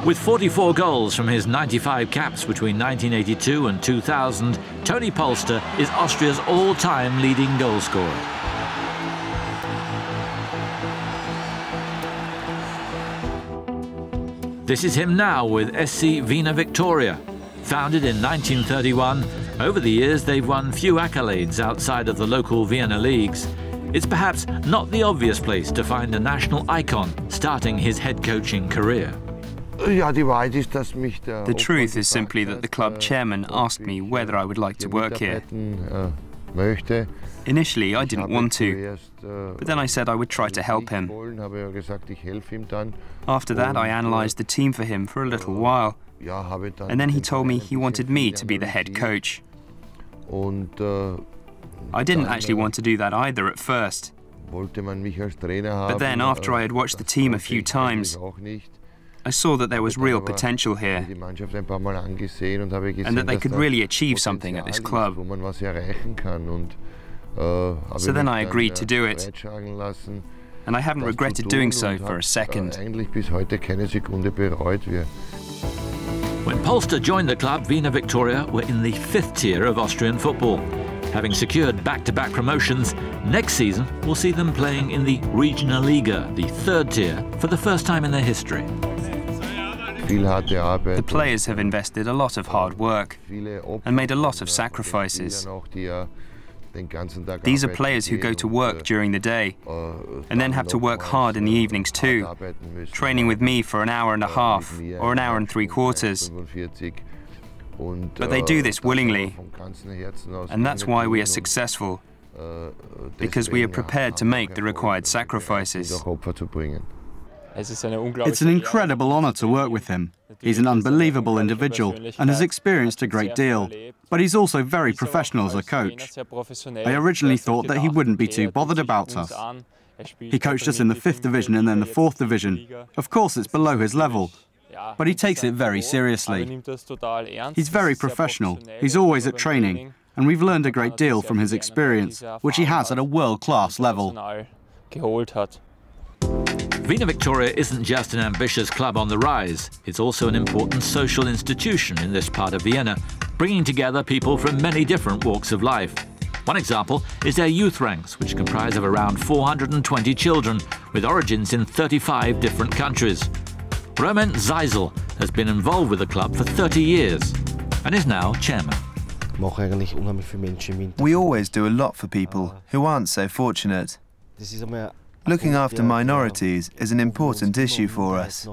With 44 goals from his 95 caps between 1982 and 2000, Toni Polster is Austria's all-time leading goalscorer. This is him now with SC Wiener Viktoria. Founded in 1931, over the years they've won few accolades outside of the local Vienna leagues. It's perhaps not the obvious place to find a national icon starting his head coaching career. The truth is simply that the club chairman asked me whether I would like to work here. Initially, I didn't want to, but then I said I would try to help him. After that, I analysed the team for him for a little while, and then he told me he wanted me to be the head coach. I didn't actually want to do that either at first. But then, after I had watched the team a few times, I saw that there was real potential here, and that they could really achieve something at this club. So then I agreed to do it, and I haven't regretted doing so for a second. When Polster joined the club, Wiener Viktoria were in the 5th tier of Austrian football. Having secured back-to-back promotions, next season will see them playing in the Regional Liga, the 3rd tier, for the first time in their history. The players have invested a lot of hard work and made a lot of sacrifices. These are players who go to work during the day and then have to work hard in the evenings too, training with me for an hour and a half or an hour and 3/4. But they do this willingly, and that's why we are successful, because we are prepared to make the required sacrifices. It's an incredible honour to work with him. He's an unbelievable individual and has experienced a great deal, but he's also very professional as a coach. I originally thought that he wouldn't be too bothered about us. He coached us in the 5th division and then the 4th division. Of course, it's below his level, but he takes it very seriously. He's very professional, he's always at training, and we've learned a great deal from his experience, which he has at a world-class level. Wiener Viktoria isn't just an ambitious club on the rise, it's also an important social institution in this part of Vienna, bringing together people from many different walks of life. One example is their youth ranks, which comprise of around 420 children, with origins in 35 different countries. Roman Zeisel has been involved with the club for 30 years and is now chairman. We always do a lot for people who aren't so fortunate. Looking after minorities is an important issue for us,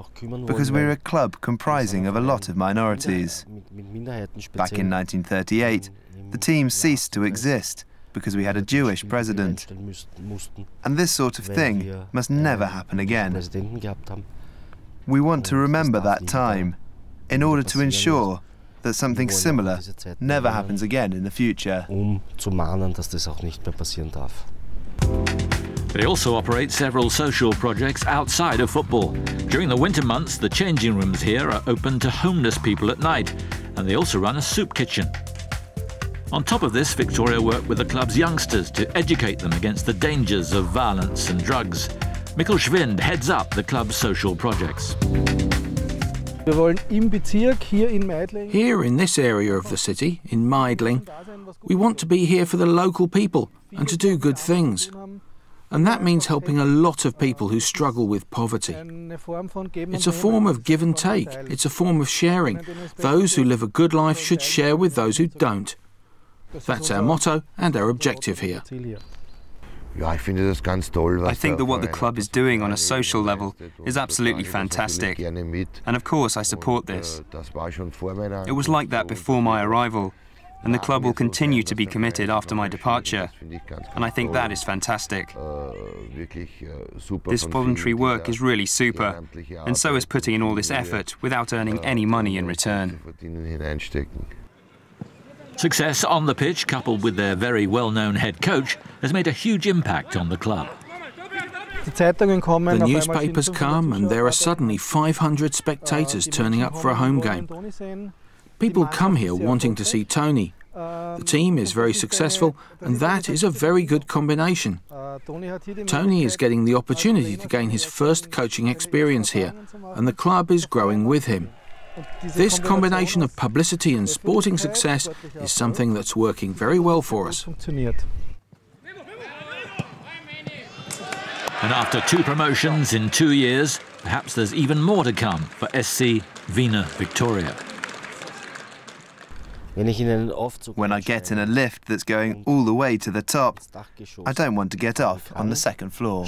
because we're a club comprising of a lot of minorities. Back in 1938, the team ceased to exist because we had a Jewish president. And this sort of thing must never happen again. We want to remember that time in order to ensure that something similar never happens again in the future. They also operate several social projects outside of football. During the winter months, the changing rooms here are open to homeless people at night, and they also run a soup kitchen. On top of this, Viktoria work with the club's youngsters to educate them against the dangers of violence and drugs. Mikkel Schwind heads up the club's social projects. Here in this area of the city, in Meidling, we want to be here for the local people and to do good things. And that means helping a lot of people who struggle with poverty. It's a form of give and take. It's a form of sharing. Those who live a good life should share with those who don't. That's our motto and our objective here. I think that what the club is doing on a social level is absolutely fantastic. And of course I support this. It was like that before my arrival, and the club will continue to be committed after my departure. And I think that is fantastic. This voluntary work is really super, and so is putting in all this effort without earning any money in return. Success on the pitch, coupled with their very well-known head coach, has made a huge impact on the club. The newspapers come and there are suddenly 500 spectators turning up for a home game. People come here wanting to see Toni, The team is very successful, and that is a very good combination. Toni is getting the opportunity to gain his first coaching experience here, and the club is growing with him. This combination of publicity and sporting success is something that's working very well for us. And after 2 promotions in 2 years, perhaps there's even more to come for SC Wiener Viktoria. When I get in a lift that's going all the way to the top, I don't want to get off on the second floor.